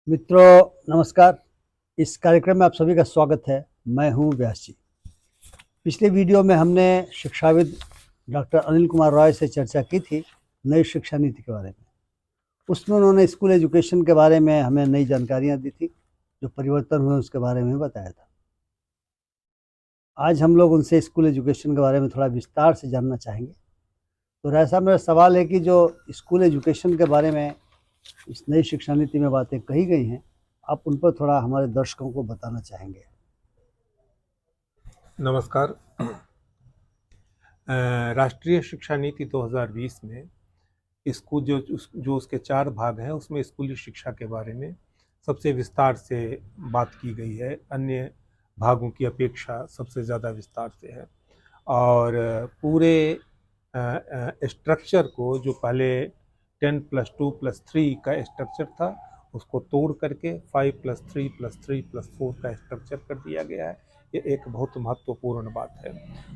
मित्रों नमस्कार। इस कार्यक्रम में आप सभी का स्वागत है। मैं हूं व्यास जी। पिछले वीडियो में हमने शिक्षाविद डॉक्टर अनिल कुमार रॉय से चर्चा की थी नई शिक्षा नीति के बारे में। उसमें उन्होंने स्कूल एजुकेशन के बारे में हमें नई जानकारियां दी थी, जो परिवर्तन हुए उसके बारे में बताया था। आज हम लोग उनसे स्कूल एजुकेशन के बारे में थोड़ा विस्तार से जानना चाहेंगे। तो ऐसा मेरा सवाल है कि जो स्कूल एजुकेशन के बारे में इस नई शिक्षा नीति में बातें कही गई हैं, आप उन पर थोड़ा हमारे दर्शकों को बताना चाहेंगे। नमस्कार। राष्ट्रीय शिक्षा नीति 2020 में स्कूल जो उसके 4 भाग हैं उसमें स्कूली शिक्षा के बारे में सबसे विस्तार से बात की गई है। अन्य भागों की अपेक्षा सबसे ज़्यादा विस्तार से है और पूरे स्ट्रक्चर को जो पहले 10+2+3 का स्ट्रक्चर था उसको तोड़ करके 5+3+3+4 का स्ट्रक्चर कर दिया गया है। ये एक बहुत महत्वपूर्ण बात है।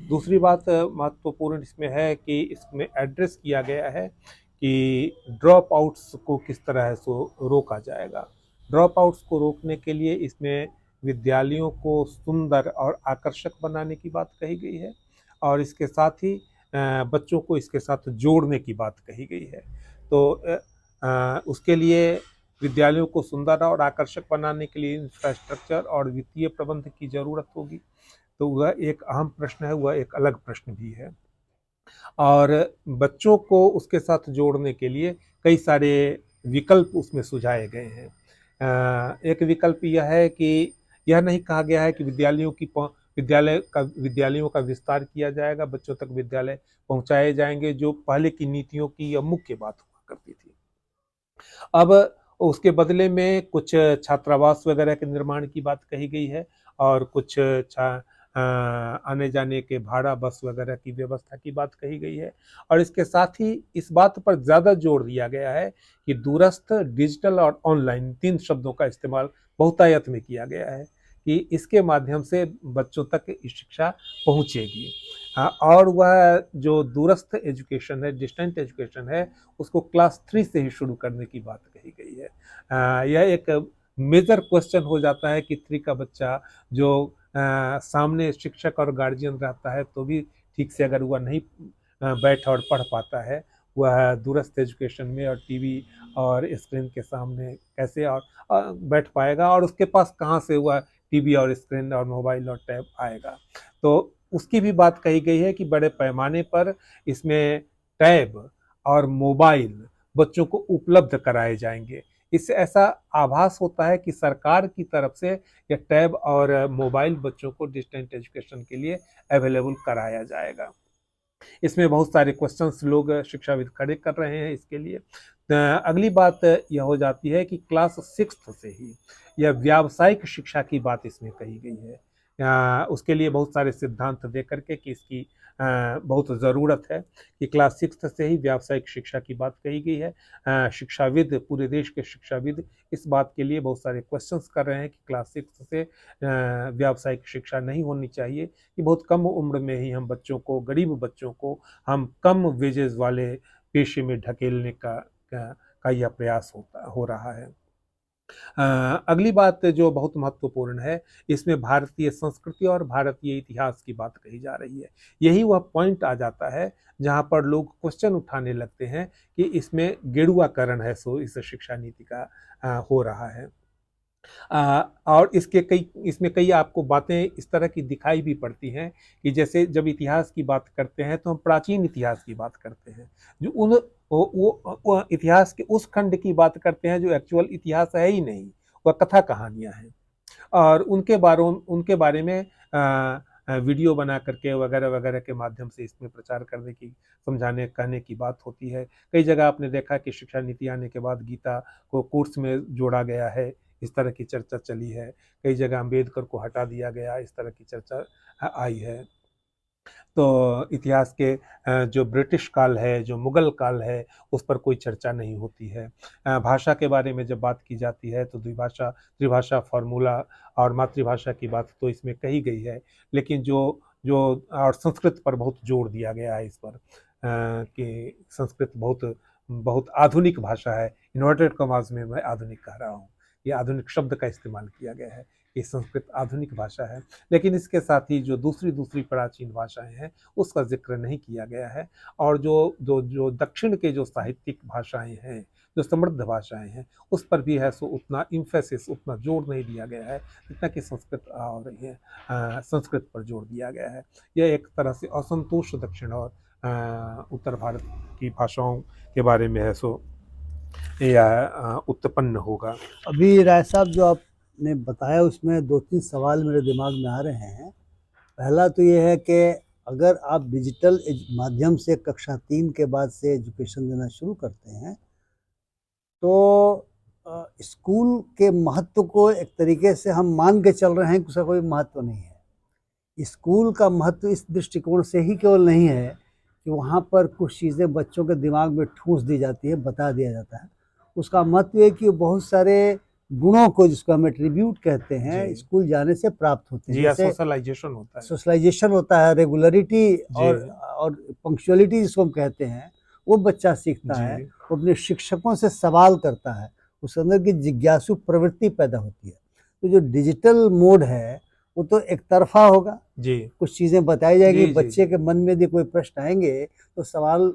दूसरी बात महत्वपूर्ण इसमें है कि इसमें एड्रेस किया गया है कि ड्रॉप आउट्स को किस तरह से रोका जाएगा। ड्रॉप आउट्स को रोकने के लिए इसमें विद्यालयों को सुंदर और आकर्षक बनाने की बात कही गई है और इसके साथ ही बच्चों को इसके साथ जोड़ने की बात कही गई है। तो उसके लिए विद्यालयों को सुंदर और आकर्षक बनाने के लिए इंफ्रास्ट्रक्चर और वित्तीय प्रबंध की जरूरत होगी। तो वह एक अहम प्रश्न है, वह एक अलग प्रश्न भी है और बच्चों को उसके साथ जोड़ने के लिए कई सारे विकल्प उसमें सुझाए गए हैं। एक विकल्प यह है कि यह नहीं कहा गया है कि विद्यालयों का विस्तार किया जाएगा, बच्चों तक विद्यालय पहुंचाए जाएंगे, जो पहले की नीतियों की यह मुख्य बात हुआ करती थी। अब उसके बदले में कुछ छात्रावास वगैरह के निर्माण की बात कही गई है और कुछ आने जाने के भाड़ा बस वगैरह की व्यवस्था की बात कही गई है और इसके साथ ही इस बात पर ज़्यादा जोर दिया गया है कि दूरस्थ, डिजिटल और ऑनलाइन 3 शब्दों का इस्तेमाल बहुतायत में किया गया है कि इसके माध्यम से बच्चों तक शिक्षा पहुंचेगी। और वह जो दूरस्थ एजुकेशन है, डिस्टेंट एजुकेशन है, उसको क्लास 3 से ही शुरू करने की बात कही गई है। यह एक मेजर क्वेश्चन हो जाता है कि 3 का बच्चा जो सामने शिक्षक और गार्जियन रहता है तो भी ठीक से अगर वह नहीं बैठ और पढ़ पाता है, वह दूरस्थ एजुकेशन में और टीवी और स्क्रीन के सामने कैसे और बैठ पाएगा और उसके पास कहाँ से वह टीवी और स्क्रीन और मोबाइल और टैब आएगा। तो उसकी भी बात कही गई है कि बड़े पैमाने पर इसमें टैब और मोबाइल बच्चों को उपलब्ध कराए जाएंगे। इससे ऐसा आभास होता है कि सरकार की तरफ से ये टैब और मोबाइल बच्चों को डिस्टेंट एजुकेशन के लिए अवेलेबल कराया जाएगा। इसमें बहुत सारे क्वेश्चंस लोग शिक्षाविद खड़े कर रहे हैं इसके लिए। अगली बात यह हो जाती है कि क्लास 6 से ही यह व्यावसायिक शिक्षा की बात इसमें कही गई है। उसके लिए बहुत सारे सिद्धांत दे करके कि इसकी बहुत ज़रूरत है कि क्लास 6 से ही व्यावसायिक शिक्षा की बात कही गई है। शिक्षाविद, पूरे देश के शिक्षाविद इस बात के लिए बहुत सारे क्वेश्चंस कर रहे हैं कि क्लास 6 से व्यावसायिक शिक्षा नहीं होनी चाहिए कि बहुत कम उम्र में ही हम बच्चों को, गरीब बच्चों को हम कम वेजेस वाले पेशे में ढकेलने का यह प्रयास हो रहा है। अगली बात जो बहुत महत्वपूर्ण है, इसमें भारतीय संस्कृति और भारतीय इतिहास की बात कही जा रही है। यही वह पॉइंट आ जाता है जहां पर लोग क्वेश्चन उठाने लगते हैं कि इसमें गेरुआकरण है सो इस शिक्षा नीति का हो रहा है। और इसमें कई आपको बातें इस तरह की दिखाई भी पड़ती हैं कि जैसे जब इतिहास की बात करते हैं तो हम प्राचीन इतिहास की बात करते हैं, जो उन वो इतिहास के उस खंड की बात करते हैं जो एक्चुअल इतिहास है ही नहीं, वह कथा कहानियां हैं और उनके बारे में वीडियो बना करके वगैरह वगैरह के माध्यम से इसमें प्रचार करने की, समझाने कहने की बात होती है। कई जगह आपने देखा कि शिक्षा नीति आने के बाद गीता को कोर्स में जोड़ा गया है, इस तरह की चर्चा चली है। कई जगह अम्बेडकर को हटा दिया गया, इस तरह की चर्चा आई है। तो इतिहास के जो ब्रिटिश काल है, जो मुगल काल है, उस पर कोई चर्चा नहीं होती है। भाषा के बारे में जब बात की जाती है तो द्विभाषा त्रिभाषा फार्मूला और मातृभाषा की बात तो इसमें कही गई है, लेकिन जो जो और संस्कृत पर बहुत जोर दिया गया है इस पर कि संस्कृत बहुत बहुत आधुनिक भाषा है। इन्वर्टेड कॉमास में मैं आधुनिक कह रहा हूँ ये आधुनिक शब्द का इस्तेमाल किया गया है कि संस्कृत आधुनिक भाषा है, लेकिन इसके साथ ही जो दूसरी प्राचीन भाषाएं हैं उसका जिक्र नहीं किया गया है। और जो जो जो दक्षिण के जो साहित्यिक भाषाएं हैं, जो समृद्ध भाषाएं हैं, उस पर भी है सो उतना इम्फेसिस, उतना जोर नहीं दिया गया है जितना कि संस्कृत और ये संस्कृत पर जोर दिया गया है। यह एक तरह से असंतोष दक्षिण और उत्तर भारत की भाषाओं के बारे में है सो यह उत्पन्न होगा। अभी राय साहब जो आपने बताया उसमें 2-3 सवाल मेरे दिमाग में आ रहे हैं। पहला तो ये है कि अगर आप डिजिटल माध्यम से कक्षा 3 के बाद से एजुकेशन देना शुरू करते हैं तो स्कूल के महत्व को एक तरीके से हम मान के चल रहे हैं कि उसका कोई महत्व नहीं है। स्कूल का महत्व इस दृष्टिकोण से ही केवल नहीं है कि वहाँ पर कुछ चीज़ें बच्चों के दिमाग में ठूंस दी जाती है, बता दिया जाता है। उसका महत्व है कि बहुत सारे गुणों को, जिसको हम एट्रीब्यूट कहते हैं, स्कूल जाने से प्राप्त होते हैं। जैसे सोशलाइजेशन होता है, सोशलाइजेशन होता है, रेगुलरिटी और पंक्चुअलिटी जिसको हम कहते हैं, वो बच्चा सीखता है। वो अपने शिक्षकों से सवाल करता है, उसके अंदर की जिज्ञासु प्रवृत्ति पैदा होती है। तो जो डिजिटल मोड है वो तो एक तरफा होगा जी, कुछ चीज़ें बताई जाएगी, बच्चे के मन में यदि कोई प्रश्न आएंगे तो सवाल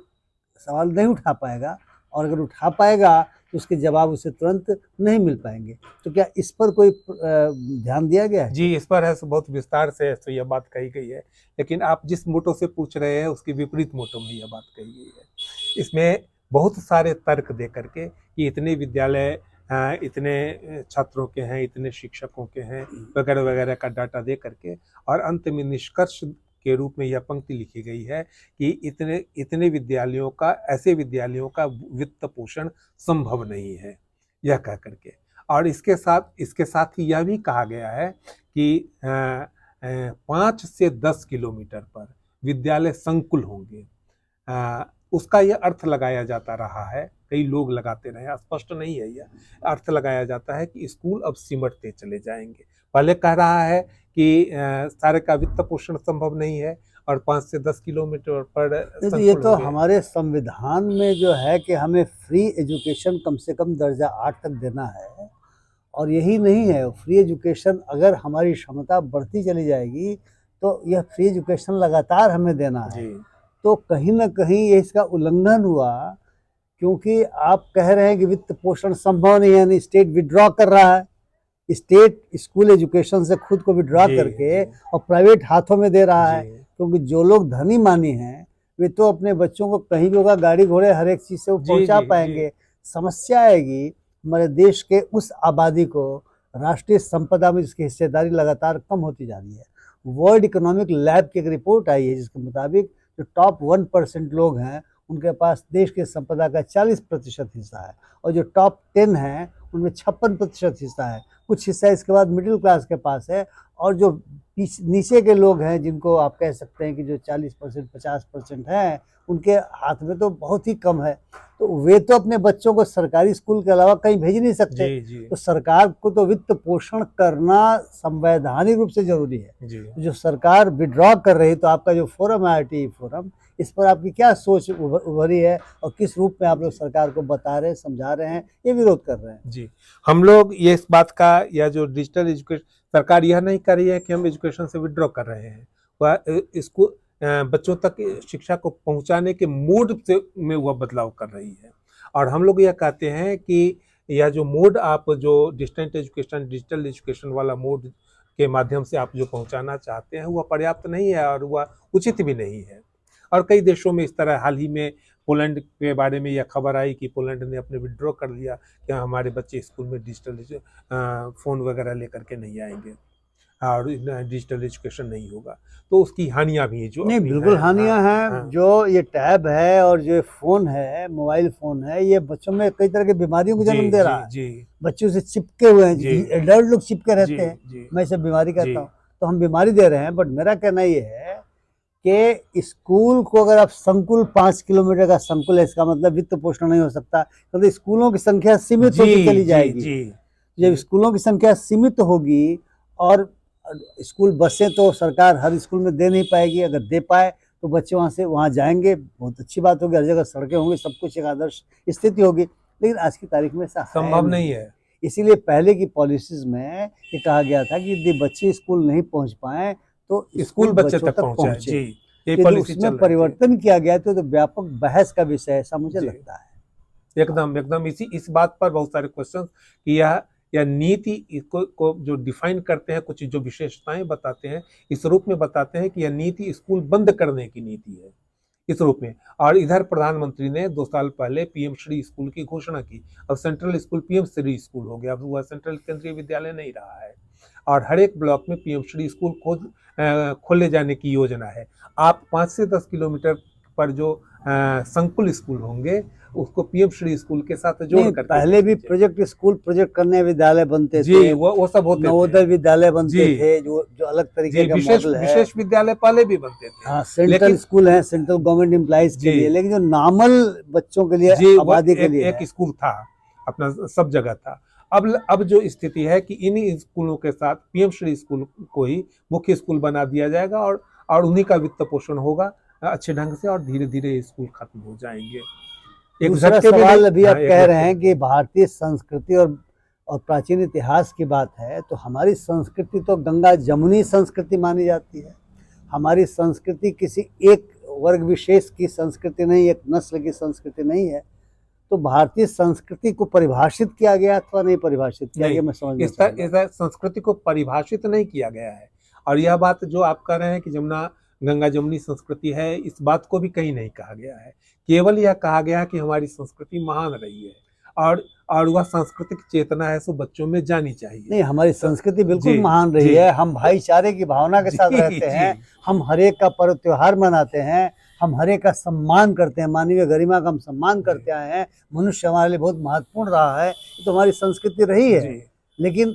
नहीं उठा पाएगा, और अगर उठा पाएगा तो उसके जवाब उसे तुरंत नहीं मिल पाएंगे। तो क्या इस पर कोई ध्यान दिया गया है? जी, इस पर है बहुत विस्तार से तो यह बात कही गई है, लेकिन आप जिस मोटो से पूछ रहे हैं उसके विपरीत मोटो में यह बात कही गई है। इसमें बहुत सारे तर्क दे करके कि इतने विद्यालय इतने छात्रों के हैं, इतने शिक्षकों के हैं, वगैरह वगैरह का डाटा दे करके, और अंत में निष्कर्ष के रूप में यह पंक्ति लिखी गई है कि इतने विद्यालयों का, ऐसे विद्यालयों का वित्त पोषण संभव नहीं है, यह कह करके। और इसके साथ ही यह भी कहा गया है कि 5 से 10 किलोमीटर पर विद्यालय संकुल होंगे। उसका यह अर्थ लगाया जाता रहा है, कई लोग लगाते रहे, स्पष्ट नहीं है, यह अर्थ लगाया जाता है कि स्कूल अब सिमटते चले जाएंगे। पहले कह रहा है कि सारे का वित्त पोषण संभव नहीं है, और 5 से 10 किलोमीटर पर तो ये तो हमारे संविधान में जो है कि हमें फ्री एजुकेशन कम से कम दर्जा 8 तक देना है, और यही नहीं है। फ्री एजुकेशन अगर हमारी क्षमता बढ़ती चली जाएगी तो यह फ्री एजुकेशन लगातार हमें देना है। तो कहीं ना कहीं ये इसका उल्लंघन हुआ, क्योंकि आप कह रहे हैं कि वित्त पोषण संभव नहीं है, यानी स्टेट विड्रॉ कर रहा है। स्टेट स्कूल एजुकेशन से खुद को विड्रॉ करके और प्राइवेट हाथों में दे रहा है, क्योंकि जो लोग धनी मानी हैं वे तो अपने बच्चों को कहीं भी होगा, गाड़ी घोड़े हर एक चीज़ से वो पहुँचा पाएंगे। समस्या आएगी हमारे देश के उस आबादी को, राष्ट्रीय संपदा में जिसकी हिस्सेदारी लगातार कम होती जा रही है। वर्ल्ड इकोनॉमिक लैब की एक रिपोर्ट आई है जिसके मुताबिक जो टॉप 1% लोग हैं उनके पास देश के संपदा का 40% हिस्सा है, और जो टॉप 10 हैं उनमें 56% हिस्सा है। कुछ हिस्सा इसके बाद मिडिल क्लास के पास है, और जो नीचे के लोग हैं, जिनको आप कह सकते हैं कि जो 40% 50% हैं, उनके हाथ में तो बहुत ही कम है। तो वे तो अपने बच्चों को सरकारी स्कूल के अलावा कहीं भेज नहीं सकते। तो सरकार को तो वित्त पोषण करना संवैधानिक रूप से जरूरी है। जो सरकार विड्रॉ कर रही, तो आपका जो फोरम है RTI फोरम, इस पर आपकी क्या सोच उभरी है, और किस रूप में आप लोग सरकार को बता रहे हैं, समझा रहे हैं, ये विरोध कर रहे हैं? जी, हम लोग ये इस बात का, या जो डिजिटल एजुकेशन, सरकार यह नहीं कर रही है कि हम एजुकेशन से विड्रॉ कर रहे हैं, वह इसको बच्चों तक शिक्षा को पहुंचाने के मोड से में वह बदलाव कर रही है। और हम लोग यह कहते हैं कि यह जो मोड, आप जो डिस्टेंट एजुकेशन, डिजिटल एजुकेशन वाला मोड के माध्यम से आप जो पहुंचाना चाहते हैं, वह पर्याप्त नहीं है और वह उचित भी नहीं है। और कई देशों में इस तरह, हाल ही में पोलैंड के बारे में यह खबर आई कि पोलैंड ने अपने विड्रॉ कर लिया कि हमारे बच्चे स्कूल में डिजिटल फ़ोन वगैरह लेकर के नहीं आएंगे और डिजिटल एजुकेशन नहीं होगा। तो उसकी हानियां भी हैं, जो नहीं, बिल्कुल हानियां हैं। जो ये टैब है और जो फ़ोन है, मोबाइल फ़ोन है, ये बच्चों में कई तरह की बीमारियों को जन्म दे रहा है। बच्चों से चिपके हुए हैं, एडल्ट लोग चिपके रहते हैं, मैं इसे बीमारी कहता हूँ। तो हम बीमारी दे रहे हैं। बट मेरा कहना ये है कि स्कूल को अगर आप संकुल 5 किलोमीटर का संकुल है, इसका मतलब वित्त पोषण नहीं हो सकता, क्योंकि स्कूलों की संख्या सीमित होती चली जाएगी। जब स्कूलों की संख्या सीमित होगी, और स्कूल बसें तो सरकार हर स्कूल में दे नहीं पाएगी, अगर दे पाए तो बच्चे वहाँ जाएंगे, बहुत अच्छी बात होगी, हर जगह सड़कें होंगी, सब कुछ एक आदर्श स्थिति होगी। लेकिन आज की तारीख में ऐसा संभव नहीं है। इसीलिए पहले की पॉलिसीज में ये कहा गया था कि यदि बच्चे स्कूल नहीं पहुंच पाए तो स्कूल बच्चे बच्चों तक पहुंचाए जी, ये यदि पॉलिसी उसमें चल रही थी परिवर्तन किया गया तो व्यापक बहस का विषय ऐसा मुझे जी। लगता है। एकदम एकदम इस बात पर बहुत सारे क्वेश्चन कि यह नीति को जो डिफाइन करते हैं, कुछ जो विशेषताएं बताते हैं, इस रूप में बताते हैं कि यह नीति स्कूल बंद करने की नीति है, इस रूप में। और इधर प्रधानमंत्री ने 2 साल पहले पीएम श्री स्कूल की घोषणा की। अब central school PM Shri school हो गया, अब वह सेंट्रल केंद्रीय विद्यालय नहीं रहा है। और हर एक ब्लॉक में पीएम श्री स्कूल खोले जाने की योजना है। आप 5 से 10 किलोमीटर पर जो संकुल स्कूल होंगे उसको पीएम श्री स्कूल के साथ जोड़ नहीं, करके पहले भी प्रोजेक्ट स्कूल, प्रोजेक्ट कन्या विद्यालय बनते जी, थे, वो सब होते नवोदय विद्यालय बनते जी। थे, जो अलग तरीके जी, का विशेष मॉडल है। विशेष विद्यालय पहले भी बनते थे। हाँ, सेंट्रल लेकिन स्कूल है, सेंट्रल गवर्नमेंट एम्प्लॉइज के जी। लिए, लेकिन जो नॉर्मल बच्चों के लिए, जी, वो आबादी के लिए एक है। स्कूल था, अपना सब जगह था। अब जो स्थिति है कि इन्हीं स्कूलों के साथ पीएम श्री स्कूल को ही मुख्य स्कूल बना दिया जाएगा और उन्हीं का वित्त पोषण होगा अच्छे ढंग से, और धीरे धीरे स्कूल खत्म हो जाएंगे। एक दूसरा झटके में सवाल नहीं, अभी हाँ, आप एक कह रहे झटके हैं में। कि भारतीय संस्कृति और प्राचीन इतिहास की बात है, तो हमारी संस्कृति तो गंगा जमुनी संस्कृति मानी जाती है। हमारी संस्कृति किसी एक वर्ग विशेष की संस्कृति नहीं, एक नस्ल की संस्कृति नहीं है। तो भारतीय संस्कृति को परिभाषित किया गया अथवा नहीं परिभाषित किया गया, मैं समझना चाहूंगा। इस तरह संस्कृति को परिभाषित नहीं किया गया है। और यह बात जो आप कह रहे हैं कि जमुना गंगा जमुनी संस्कृति है, इस बात को भी कहीं नहीं कहा गया है। केवल यह कहा गया है कि हमारी संस्कृति महान रही है और वह सांस्कृतिक चेतना है सो बच्चों में जानी चाहिए। नहीं, हमारी संस्कृति बिल्कुल जी, महान रही जी। है। हम भाईचारे की भावना के साथ जी, रहते हैं, जी। हम हरेक का पर्व त्योहार मनाते हैं, हम हरेक का सम्मान करते हैं, मानवीय गरिमा का हम सम्मान करते आए हैं। मनुष्य हमारे लिए बहुत महत्वपूर्ण रहा है, ये तो हमारी संस्कृति रही है। जी। लेकिन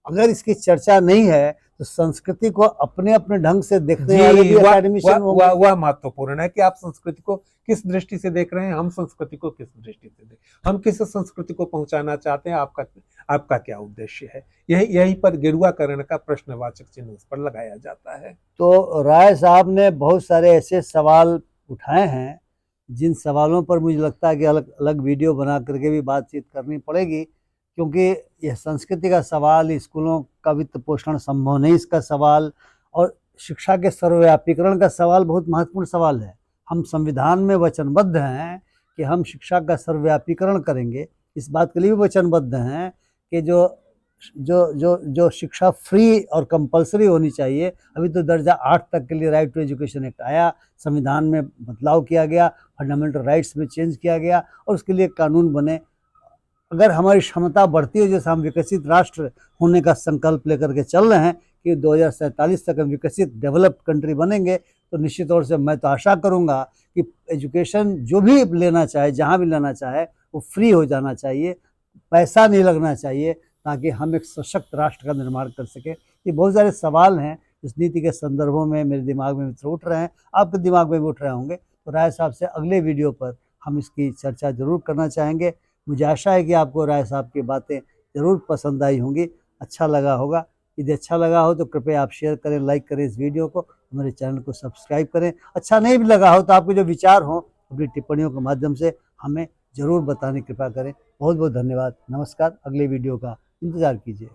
अगर इसकी चर्चा नहीं है तो संस्कृति को अपने अपने ढंग से देखने वाले भी एकेडमिशियन होंगे। वह महत्वपूर्ण है कि आप संस्कृति को किस दृष्टि से देख रहे हैं, हम संस्कृति को किस दृष्टि से देख, हम किस संस्कृति को पहुंचाना चाहते हैं, आपका क्या उद्देश्य है। यही पर गेरुआकरण का प्रश्नवाचक चिन्ह उस पर लगाया जाता है। तो राय साहब ने बहुत सारे ऐसे सवाल उठाए हैं जिन सवालों पर मुझे लगता है कि अलग अलग वीडियो बना करके भी बातचीत करनी पड़ेगी, क्योंकि यह संस्कृति का सवाल, स्कूलों का वित्त पोषण संभव नहीं इसका सवाल, और शिक्षा के सर्वव्यापीकरण का सवाल बहुत महत्वपूर्ण सवाल है। हम संविधान में वचनबद्ध हैं कि हम शिक्षा का सर्वव्यापीकरण करेंगे, इस बात के लिए भी वचनबद्ध हैं कि जो शिक्षा फ्री और कंपलसरी होनी चाहिए। अभी तो दर्जा 8 तक के लिए राइट टू एजुकेशन एक्ट आया, संविधान में बदलाव किया गया, फंडामेंटल राइट्स में चेंज किया गया और उसके लिए कानून बने। अगर हमारी क्षमता बढ़ती है, जैसे हम विकसित राष्ट्र होने का संकल्प लेकर के चल रहे हैं कि 2047 तक हम विकसित डेवलप्ड कंट्री बनेंगे, तो निश्चित तौर से मैं तो आशा करूंगा कि एजुकेशन जो भी लेना चाहे, जहां भी लेना चाहे, वो फ्री हो जाना चाहिए, पैसा नहीं लगना चाहिए, ताकि हम एक सशक्त राष्ट्र का निर्माण कर सकें। ये बहुत सारे सवाल हैं इस नीति के संदर्भों में मेरे दिमाग में मित्र उठ रहे हैं, आपके दिमाग में भी उठ रहे होंगे। तो राय साहब से अगले वीडियो पर हम इसकी चर्चा जरूर करना चाहेंगे। मुझे आशा है कि आपको राय साहब की बातें ज़रूर पसंद आई होंगी, अच्छा लगा होगा। यदि अच्छा लगा हो तो कृपया आप शेयर करें, लाइक करें इस वीडियो को, हमारे चैनल को सब्सक्राइब करें। अच्छा नहीं भी लगा हो तो आपके जो विचार हों अपनी टिप्पणियों के माध्यम से हमें ज़रूर बताने की कृपा करें। बहुत बहुत धन्यवाद, नमस्कार। अगले वीडियो का इंतज़ार कीजिए।